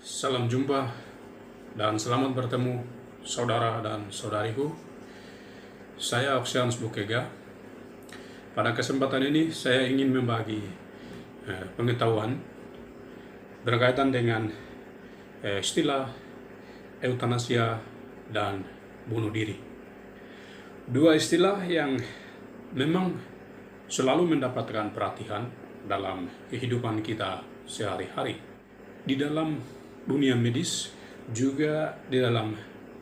Salam jumpa dan selamat bertemu saudara dan saudariku. Saya Oksianus Bukega. Pada kesempatan ini saya ingin membagi pengetahuan berkaitan dengan istilah eutanasia dan bunuh diri. Dua istilah yang memang selalu mendapatkan perhatian dalam kehidupan kita sehari-hari. Di dalam dunia medis, juga di dalam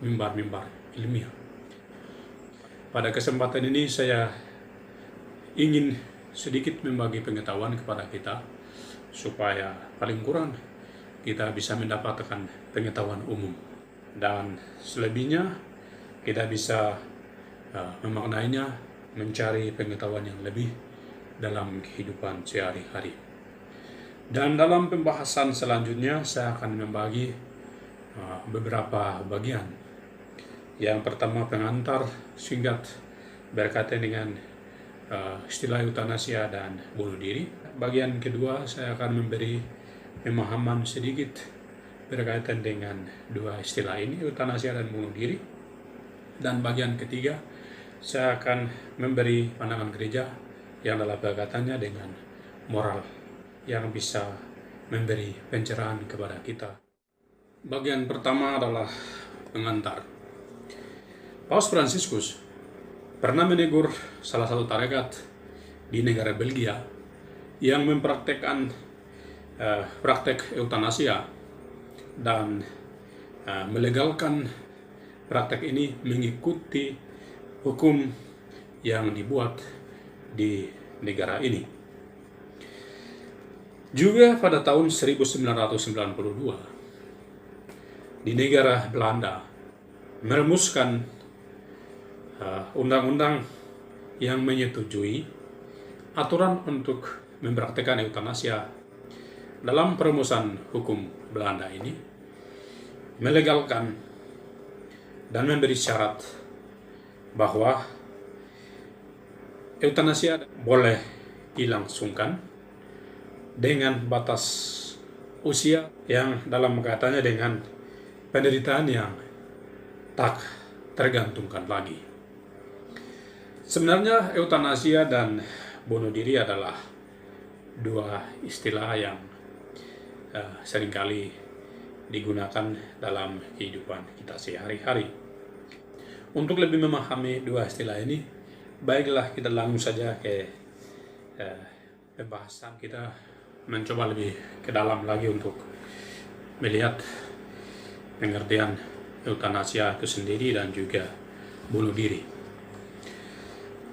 mimbar-mimbar ilmiah. Pada kesempatan ini saya ingin sedikit membagi pengetahuan kepada kita, supaya paling kurang kita bisa mendapatkan pengetahuan umum. Dan selebihnya kita bisa memaknainya, mencari pengetahuan yang lebih dalam kehidupan sehari-hari. Dan dalam pembahasan selanjutnya saya akan membagi beberapa bagian. Yang pertama pengantar singkat berkaitan dengan istilah eutanasia dan bunuh diri. Bagian kedua saya akan memberi pemahaman sedikit berkaitan dengan dua istilah ini, eutanasia dan bunuh diri. Dan bagian ketiga saya akan memberi pandangan gereja yang adalah berkaitannya dengan moral yang bisa memberi pencerahan kepada kita. Bagian pertama adalah pengantar. Paus Fransiskus pernah menegur salah satu tarekat di negara Belgia yang mempraktekkan praktek eutanasia dan melegalkan praktek ini mengikuti hukum yang dibuat di negara ini. Juga pada tahun 1992, di negara Belanda merumuskan undang-undang yang menyetujui aturan untuk mempraktikkan eutanasia. Dalam perumusan hukum Belanda ini melegalkan dan memberi syarat bahwa eutanasia boleh dilangsungkan dengan batas usia yang dalam kaitannya dengan penderitaan yang tak tergantungkan lagi. Sebenarnya eutanasia dan bunuh diri adalah dua istilah yang seringkali digunakan dalam kehidupan kita sehari-hari. Untuk lebih memahami dua istilah ini, baiklah kita langsung saja ke pembahasan. Kita mencoba lebih ke dalam lagi untuk melihat pengertian eutanasia itu sendiri dan juga bunuh diri.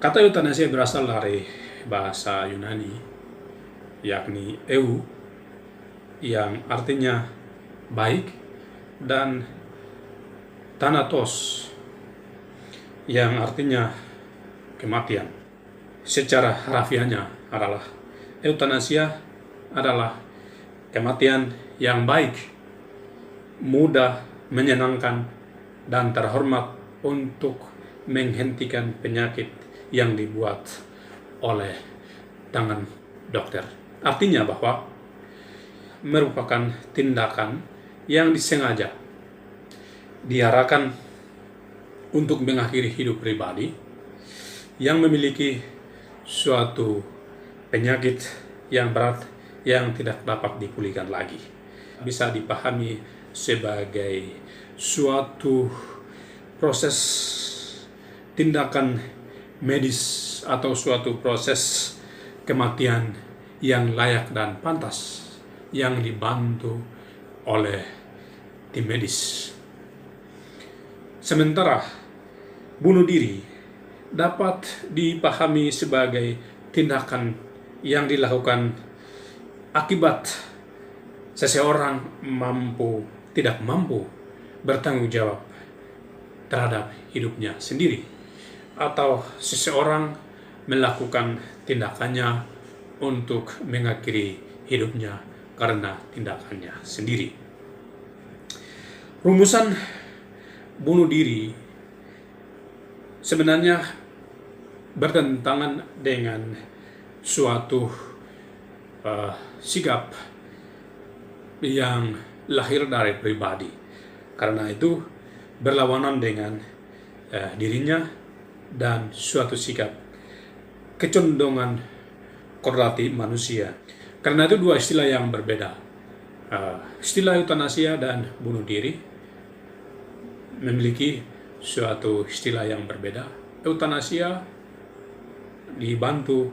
Kata eutanasia berasal dari bahasa Yunani, yakni eu, yang artinya baik, dan thanatos, yang artinya kematian. Secara harafiahnya adalah eutanasia adalah kematian yang baik, mudah, menyenangkan, dan terhormat untuk menghentikan penyakit yang dibuat oleh tangan dokter. Artinya bahwa merupakan tindakan yang disengaja diarahkan untuk mengakhiri hidup pribadi yang memiliki suatu penyakit yang berat yang tidak dapat dipulihkan lagi. Bisa dipahami sebagai suatu proses tindakan medis atau suatu proses kematian yang layak dan pantas yang dibantu oleh tim medis. Sementara bunuh diri dapat dipahami sebagai tindakan yang dilakukan akibat seseorang tidak mampu bertanggung jawab terhadap hidupnya sendiri, atau seseorang melakukan tindakannya untuk mengakhiri hidupnya karena tindakannya sendiri. Rumusan bunuh diri sebenarnya bertentangan dengan suatu sikap yang lahir dari pribadi. Karena itu berlawanan dengan dirinya dan suatu sikap kecondongan kodrati manusia. Karena itu dua istilah yang berbeda. Istilah eutanasia dan bunuh diri memiliki suatu istilah yang berbeda. Eutanasia dibantu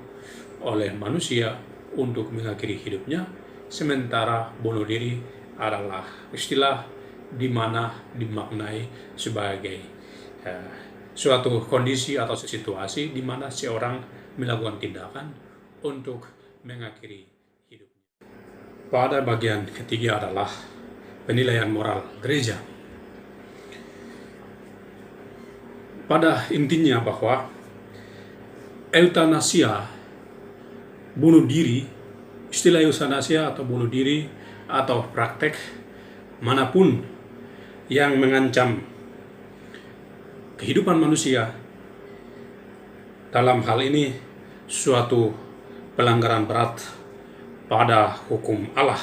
oleh manusia untuk mengakhiri hidupnya, sementara bunuh diri adalah istilah di mana dimaknai sebagai suatu kondisi atau situasi di mana seorang melakukan tindakan untuk mengakhiri hidupnya. Pada bagian ketiga adalah penilaian moral gereja. Pada intinya bahwa eutanasia, bunuh diri, istilah eutanasia atau bunuh diri atau praktek manapun yang mengancam kehidupan manusia, dalam hal ini suatu pelanggaran berat pada hukum Allah.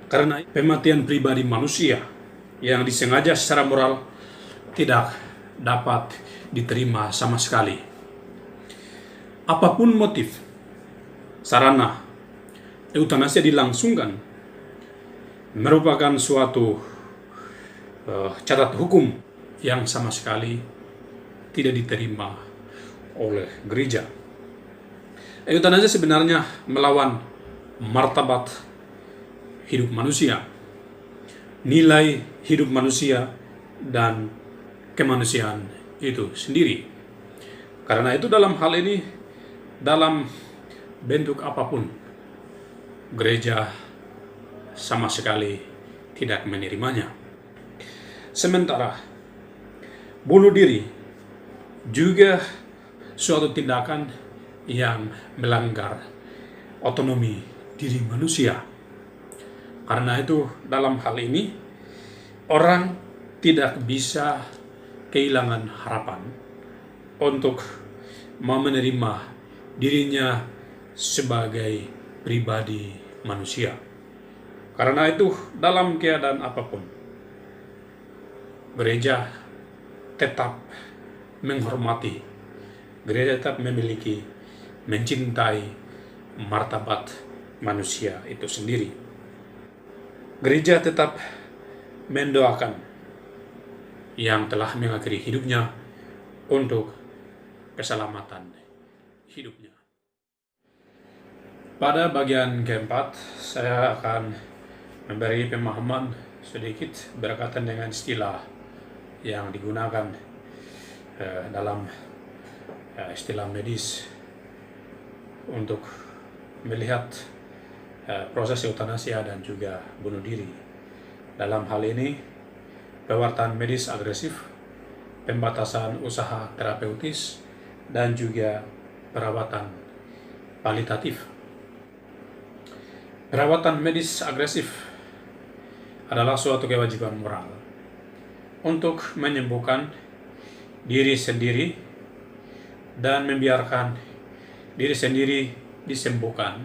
Karena kematian pribadi manusia yang disengaja secara moral tidak dapat diterima sama sekali. Apapun motif, sarana eutanasia dilangsungkan merupakan suatu catat hukum yang sama sekali tidak diterima oleh gereja. Eutanasia sebenarnya melawan martabat hidup manusia, nilai hidup manusia, dan kemanusiaan itu sendiri. Karena itu dalam hal ini, dalam bentuk apapun, gereja sama sekali tidak menerimanya. Sementara bunuh diri juga suatu tindakan yang melanggar otonomi diri manusia. Karena itu dalam hal ini orang tidak bisa kehilangan harapan untuk mau menerima dirinya sebagai pribadi manusia. Karena itu dalam keadaan apapun, gereja tetap menghormati, gereja tetap memiliki, mencintai martabat manusia itu sendiri. Gereja tetap mendoakan yang telah mengakhiri hidupnya untuk keselamatan hidupnya. Pada bagian keempat, saya akan memberi pemahaman sedikit berkaitan dengan istilah yang digunakan dalam istilah medis untuk melihat proses eutanasia dan juga bunuh diri. Dalam hal ini, pewartaan medis agresif, pembatasan usaha terapeutis, dan juga perawatan palliatif. Perawatan medis agresif adalah suatu kewajiban moral untuk menyembuhkan diri sendiri dan membiarkan diri sendiri disembuhkan,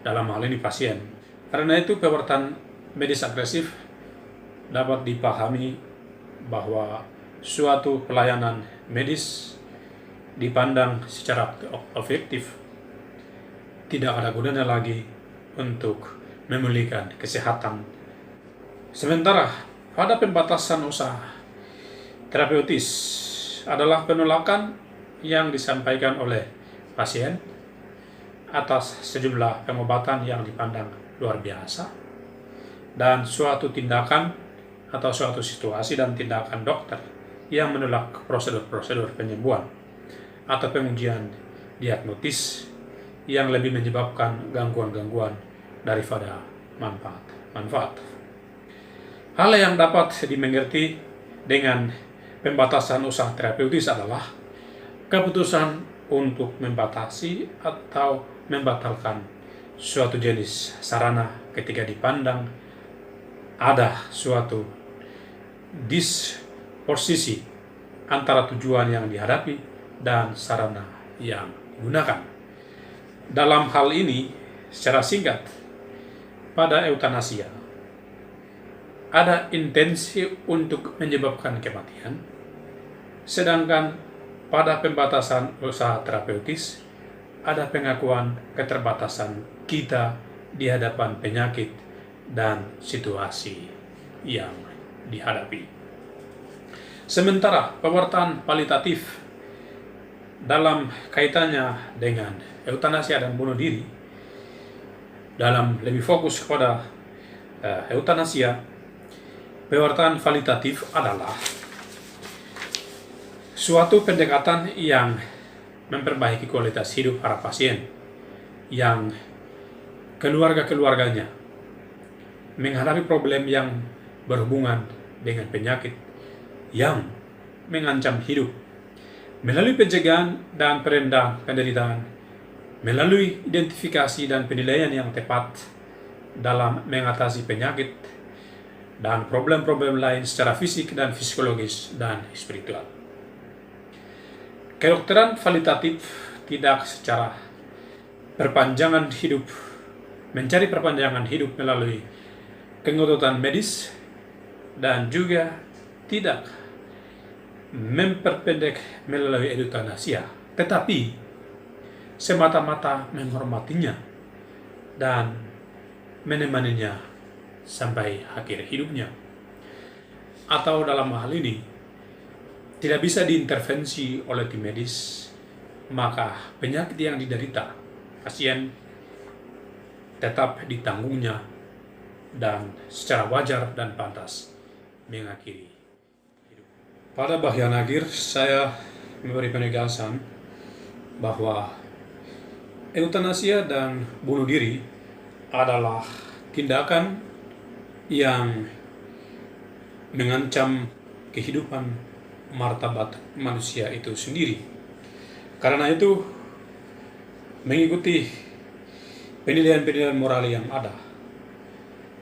dalam hal ini pasien. Karena itu pewartaan medis agresif dapat dipahami bahwa suatu pelayanan medis dipandang secara objektif tidak ada gunanya lagi untuk memulihkan kesehatan. Sementara pada pembatasan usaha terapeutis adalah penolakan yang disampaikan oleh pasien atas sejumlah pengobatan yang dipandang luar biasa dan suatu tindakan atau suatu situasi dan tindakan dokter yang menolak prosedur-prosedur penyembuhan atau pengujian diagnosis yang lebih menyebabkan gangguan-gangguan daripada manfaat. Hal yang dapat dimengerti dengan pembatasan usaha terapeutis adalah keputusan untuk membatasi atau membatalkan suatu jenis sarana ketika dipandang ada suatu disposisi antara tujuan yang dihadapi dan sarana yang digunakan. Dalam hal ini, secara singkat, pada eutanasia, ada intensi untuk menyebabkan kematian, sedangkan pada pembatasan usaha terapeutis ada pengakuan keterbatasan kita di hadapan penyakit dan situasi yang dihadapi. Sementara pewartaan palitatif dalam kaitannya dengan eutanasia dan bunuh diri, dalam lebih fokus kepada eutanasia, pewartaan palitatif adalah suatu pendekatan yang memperbaiki kualitas hidup para pasien yang keluarga-keluarganya menghadapi problem yang berhubungan dengan penyakit yang mengancam hidup, melalui pencegahan dan perendahan penderitaan, melalui identifikasi dan penilaian yang tepat dalam mengatasi penyakit dan problem-problem lain secara fisik dan psikologis dan spiritual. Kedokteran palitatif tidak secara perpanjangan hidup, mencari perpanjangan hidup melalui kengototan medis, dan juga tidak memperpendek melalui eutanasia, tetapi semata-mata menghormatinya dan menemaninya sampai akhir hidupnya. Atau dalam hal ini tidak bisa diintervensi oleh tim medis, maka penyakit yang diderita pasien tetap ditanggungnya dan secara wajar dan pantas mengakhiri hidup. Pada bagian akhir, saya memberi penegasan bahwa eutanasia dan bunuh diri adalah tindakan yang mengancam kehidupan martabat manusia itu sendiri. Karena itu, mengikuti penilaian-penilaian moral yang ada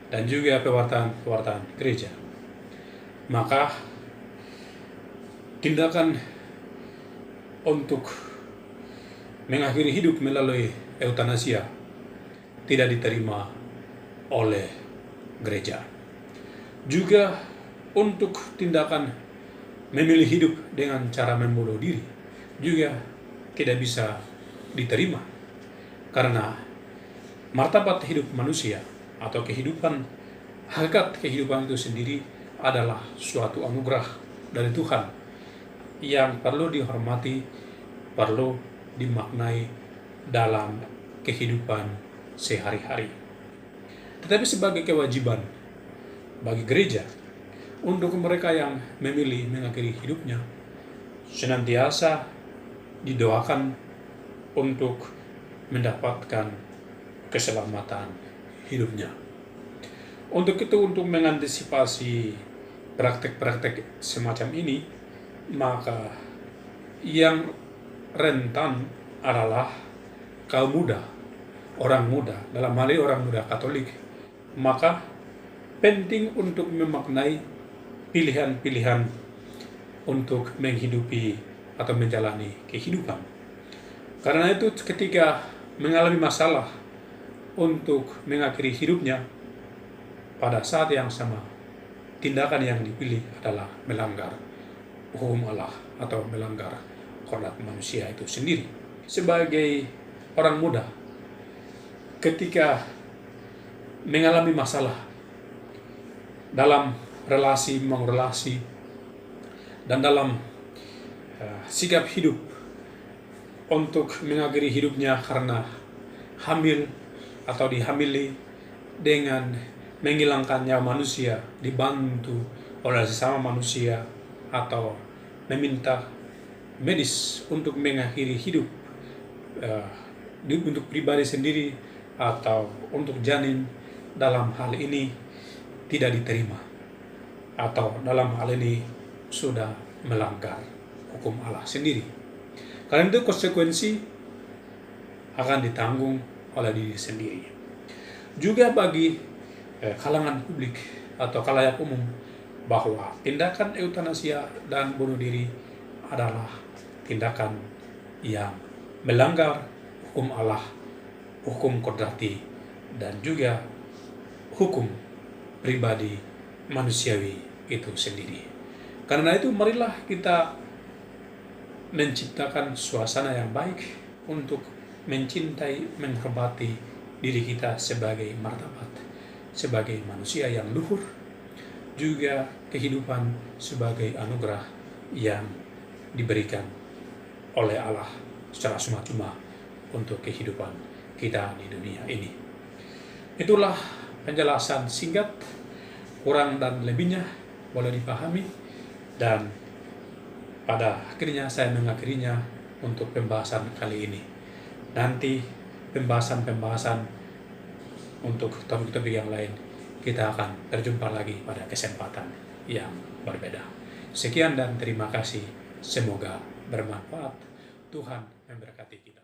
dan juga pewartaan gereja, maka tindakan untuk mengakhiri hidup melalui eutanasia tidak diterima oleh gereja. Juga untuk tindakan memilih hidup dengan cara membunuh diri juga tidak bisa diterima, karena martabat hidup manusia atau kehidupan, hakikat kehidupan itu sendiri adalah suatu anugerah dari Tuhan yang perlu dihormati, perlu dimaknai dalam kehidupan sehari-hari. Tetapi sebagai kewajiban bagi gereja untuk mereka yang memilih mengakhiri hidupnya, senantiasa didoakan untuk mendapatkan keselamatan hidupnya. Untuk itu, untuk mengantisipasi praktek-praktek semacam ini, maka yang rentan adalah kaum muda, orang muda, dalam hal ini orang muda Katolik. Maka penting untuk memaknai pilihan-pilihan untuk menghidupi atau menjalani kehidupan. Karena itu, ketika mengalami masalah untuk mengakhiri hidupnya, pada saat yang sama tindakan yang dipilih adalah melanggar hukum Allah atau melanggar kodrat manusia itu sendiri. Sebagai orang muda, ketika mengalami masalah dalam relasi dan dalam sikap hidup untuk mengakhiri hidupnya karena hamil atau dihamili dengan menghilangkan nyawa manusia, dibantu oleh sesama manusia, atau meminta medis untuk mengakhiri hidup untuk pribadi sendiri atau untuk janin, dalam hal ini tidak diterima, atau dalam hal ini sudah melanggar hukum Allah sendiri. Karena itu konsekuensi akan ditanggung oleh diri sendiri. Juga bagi kalangan publik atau khalayak umum, bahwa tindakan eutanasia dan bunuh diri adalah tindakan yang melanggar hukum Allah, hukum kodrati, dan juga hukum pribadi manusiawi itu sendiri. Karena itu marilah kita menciptakan suasana yang baik untuk mencintai, menghormati diri kita sebagai martabat, sebagai manusia yang luhur, juga kehidupan sebagai anugerah yang diberikan oleh Allah secara cuma-cuma untuk kehidupan kita di dunia ini. Itulah penjelasan singkat, kurang dan lebihnya boleh dipahami, dan pada akhirnya saya mengakhirinya untuk pembahasan kali ini. Nanti pembahasan untuk topik-topik yang lain kita akan berjumpa lagi pada kesempatan yang berbeda. Sekian dan terima kasih. Semoga bermanfaat. Tuhan memberkati kita.